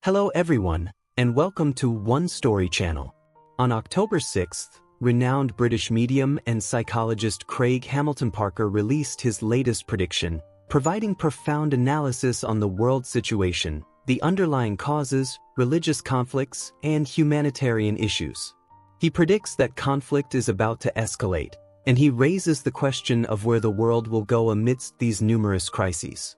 Hello everyone, and welcome to One Story Channel. On October 6th, renowned British medium and psychologist Craig Hamilton Parker released his latest prediction, providing profound analysis on the world situation, the underlying causes, religious conflicts, and humanitarian issues. He predicts that conflict is about to escalate, and he raises the question of where the world will go amidst these numerous crises.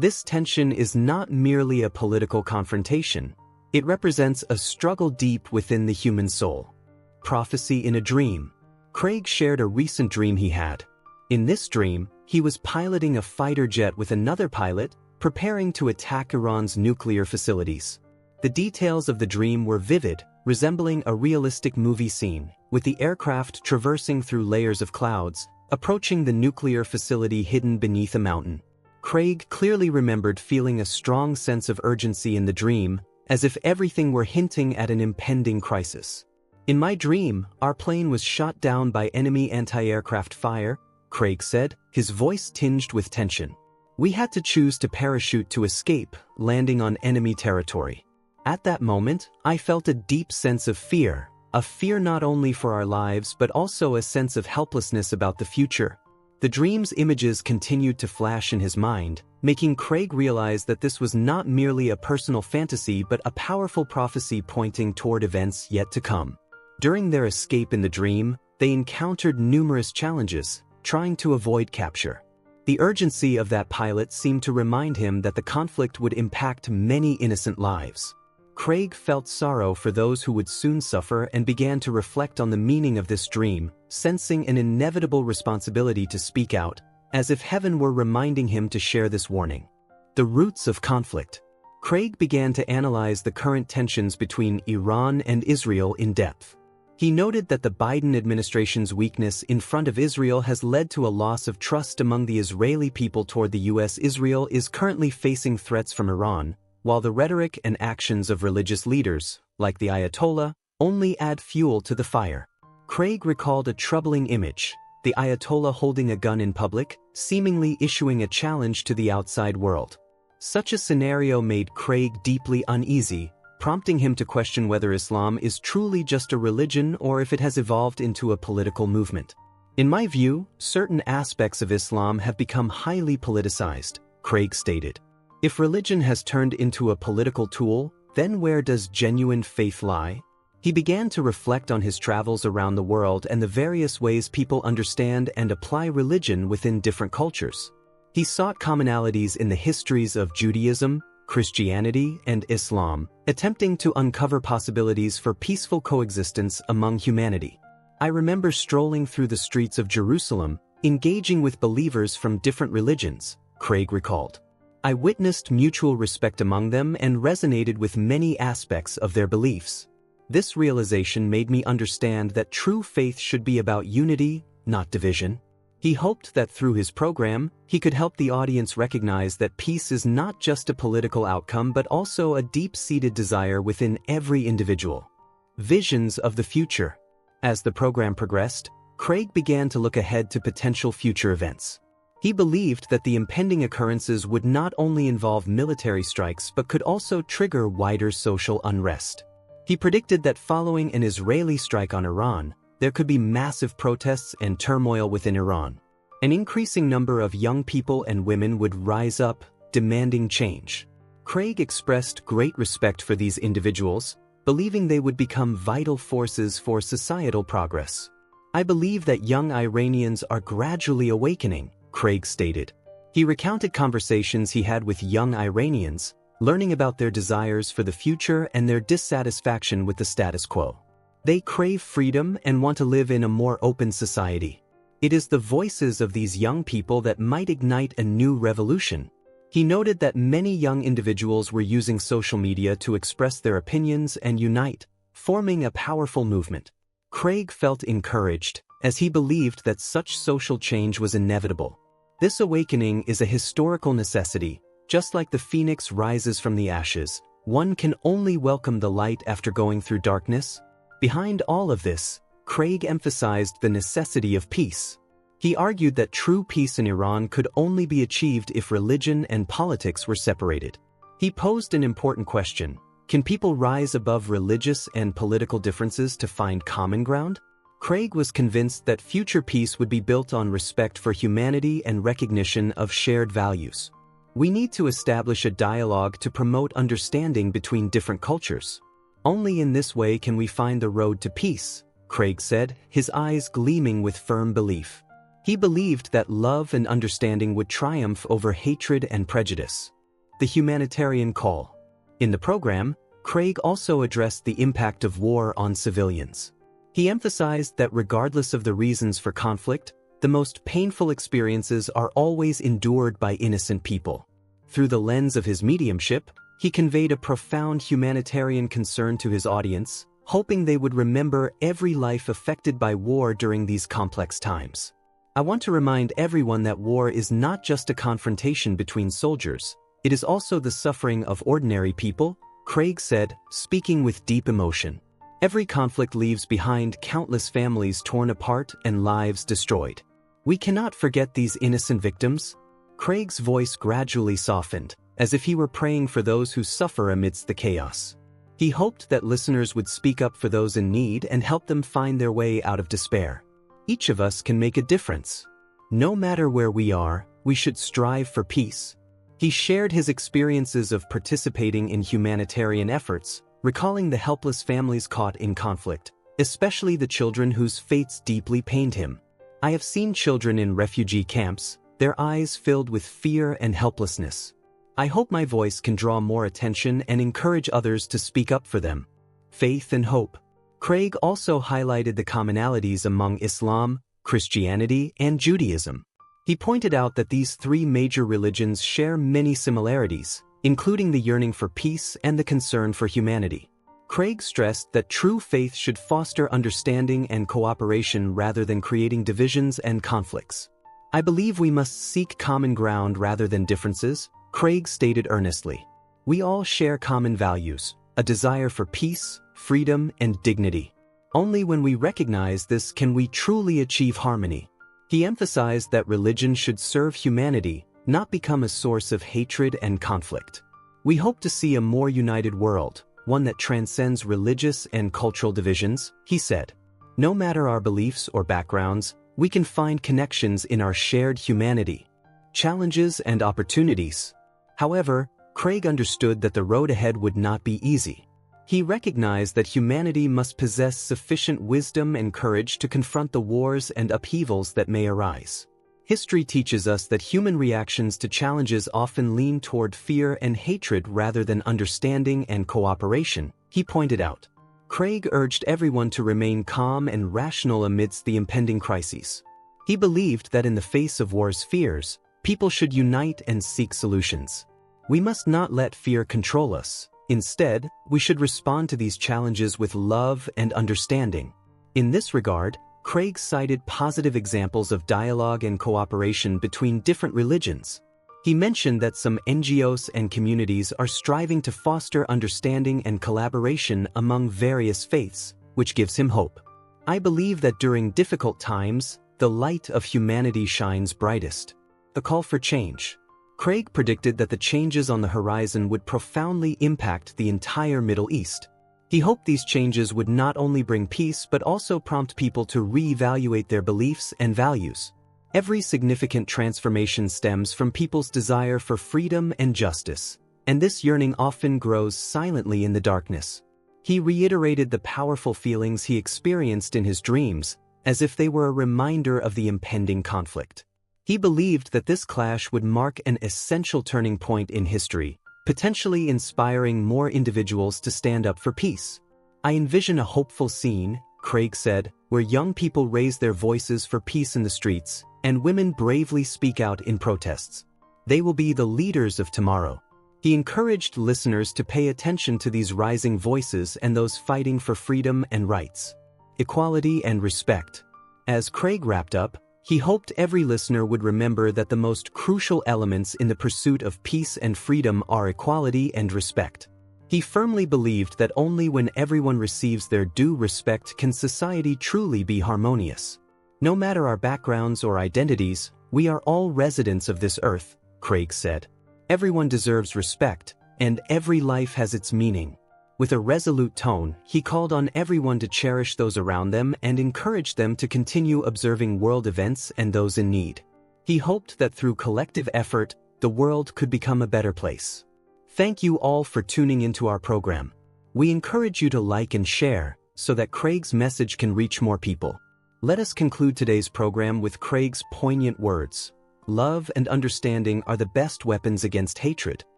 This tension is not merely a political confrontation. It represents a struggle deep within the human soul. Prophecy in a dream. Craig shared a recent dream he had. In this dream, he was piloting a fighter jet with another pilot, preparing to attack Iran's nuclear facilities. The details of the dream were vivid, resembling a realistic movie scene, with the aircraft traversing through layers of clouds, approaching the nuclear facility hidden beneath a mountain. Craig clearly remembered feeling a strong sense of urgency in the dream, as if everything were hinting at an impending crisis. "In my dream, our plane was shot down by enemy anti-aircraft fire," Craig said, his voice tinged with tension. "We had to choose to parachute to escape, landing on enemy territory. At that moment, I felt a deep sense of fear, a fear not only for our lives but also a sense of helplessness about the future." The dream's images continued to flash in his mind, making Craig realize that this was not merely a personal fantasy but a powerful prophecy pointing toward events yet to come. During their escape in the dream, they encountered numerous challenges, trying to avoid capture. The urgency of that pilot seemed to remind him that the conflict would impact many innocent lives. Craig felt sorrow for those who would soon suffer and began to reflect on the meaning of this dream, sensing an inevitable responsibility to speak out, as if heaven were reminding him to share this warning. The roots of conflict. Craig began to analyze the current tensions between Iran and Israel in depth. He noted that the Biden administration's weakness in front of Israel has led to a loss of trust among the Israeli people toward the U.S. Israel is currently facing threats from Iran, while the rhetoric and actions of religious leaders, like the Ayatollah, only add fuel to the fire. Craig recalled a troubling image, the Ayatollah holding a gun in public, seemingly issuing a challenge to the outside world. Such a scenario made Craig deeply uneasy, prompting him to question whether Islam is truly just a religion or if it has evolved into a political movement. "In my view, certain aspects of Islam have become highly politicized," Craig stated. "If religion has turned into a political tool, then where does genuine faith lie?" He began to reflect on his travels around the world and the various ways people understand and apply religion within different cultures. He sought commonalities in the histories of Judaism, Christianity, and Islam, attempting to uncover possibilities for peaceful coexistence among humanity. "I remember strolling through the streets of Jerusalem, engaging with believers from different religions," Craig recalled. "I witnessed mutual respect among them and resonated with many aspects of their beliefs. This realization made me understand that true faith should be about unity, not division." He hoped that through his program, he could help the audience recognize that peace is not just a political outcome but also a deep-seated desire within every individual. Visions of the future. As the program progressed, Craig began to look ahead to potential future events. He believed that the impending occurrences would not only involve military strikes but could also trigger wider social unrest. He predicted that following an Israeli strike on Iran, there could be massive protests and turmoil within Iran. An increasing number of young people and women would rise up, demanding change. Craig expressed great respect for these individuals, believing they would become vital forces for societal progress. "I believe that young Iranians are gradually awakening," Craig stated. He recounted conversations he had with young Iranians, learning about their desires for the future and their dissatisfaction with the status quo. "They crave freedom and want to live in a more open society. It is the voices of these young people that might ignite a new revolution." He noted that many young individuals were using social media to express their opinions and unite, forming a powerful movement. Craig felt encouraged, as he believed that such social change was inevitable. This awakening is a historical necessity. Just like the phoenix rises from the ashes, one can only welcome the light after going through darkness. Behind all of this, Craig emphasized the necessity of peace. He argued that true peace in Iran could only be achieved if religion and politics were separated. He posed an important question: Can people rise above religious and political differences to find common ground? Craig was convinced that future peace would be built on respect for humanity and recognition of shared values. We need to establish a dialogue to promote understanding between different cultures. Only in this way can we find the road to peace, Craig said, his eyes gleaming with firm belief. He believed that love and understanding would triumph over hatred and prejudice. The Humanitarian Call. In the program, Craig also addressed the impact of war on civilians. He emphasized that regardless of the reasons for conflict, the most painful experiences are always endured by innocent people. Through the lens of his mediumship, he conveyed a profound humanitarian concern to his audience, hoping they would remember every life affected by war during these complex times. I want to remind everyone that war is not just a confrontation between soldiers, it is also the suffering of ordinary people, Craig said, speaking with deep emotion. Every conflict leaves behind countless families torn apart and lives destroyed. We cannot forget these innocent victims. Craig's voice gradually softened, as if he were praying for those who suffer amidst the chaos. He hoped that listeners would speak up for those in need and help them find their way out of despair. Each of us can make a difference. No matter where we are, we should strive for peace. He shared his experiences of participating in humanitarian efforts, recalling the helpless families caught in conflict, especially the children whose fates deeply pained him. I have seen children in refugee camps, their eyes filled with fear and helplessness. I hope my voice can draw more attention and encourage others to speak up for them. Faith and hope. Craig also highlighted the commonalities among Islam, Christianity, and Judaism. He pointed out that these three major religions share many similarities, including the yearning for peace and the concern for humanity. Craig stressed that true faith should foster understanding and cooperation rather than creating divisions and conflicts. I believe we must seek common ground rather than differences, Craig stated earnestly. We all share common values, a desire for peace, freedom, and dignity. Only when we recognize this can we truly achieve harmony. He emphasized that religion should serve humanity, not become a source of hatred and conflict. We hope to see a more united world, one that transcends religious and cultural divisions, he said. No matter our beliefs or backgrounds, we can find connections in our shared humanity, challenges and opportunities. However, Craig understood that the road ahead would not be easy. He recognized that humanity must possess sufficient wisdom and courage to confront the wars and upheavals that may arise. History teaches us that human reactions to challenges often lean toward fear and hatred rather than understanding and cooperation, he pointed out. Craig urged everyone to remain calm and rational amidst the impending crises. He believed that in the face of war's fears, people should unite and seek solutions. We must not let fear control us. Instead, we should respond to these challenges with love and understanding. In this regard, Craig cited positive examples of dialogue and cooperation between different religions. He mentioned that some NGOs and communities are striving to foster understanding and collaboration among various faiths, which gives him hope. I believe that during difficult times, the light of humanity shines brightest. The call for change. Craig predicted that the changes on the horizon would profoundly impact the entire Middle East. He hoped these changes would not only bring peace but also prompt people to reevaluate their beliefs and values. Every significant transformation stems from people's desire for freedom and justice, and this yearning often grows silently in the darkness. He reiterated the powerful feelings he experienced in his dreams, as if they were a reminder of the impending conflict. He believed that this clash would mark an essential turning point in history, potentially inspiring more individuals to stand up for peace. I envision a hopeful scene, Craig said, where young people raise their voices for peace in the streets, and women bravely speak out in protests. They will be the leaders of tomorrow. He encouraged listeners to pay attention to these rising voices and those fighting for freedom and rights, equality and respect. As Craig wrapped up, he hoped every listener would remember that the most crucial elements in the pursuit of peace and freedom are equality and respect. He firmly believed that only when everyone receives their due respect can society truly be harmonious. No matter our backgrounds or identities, we are all residents of this earth, Craig said. Everyone deserves respect, and every life has its meaning. With a resolute tone, he called on everyone to cherish those around them and encouraged them to continue observing world events and those in need. He hoped that through collective effort, the world could become a better place. Thank you all for tuning into our program. We encourage you to like and share so that Craig's message can reach more people. Let us conclude today's program with Craig's poignant words. Love and understanding are the best weapons against hatred.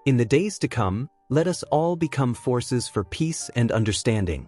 In the days to come, let us all become forces for peace and understanding.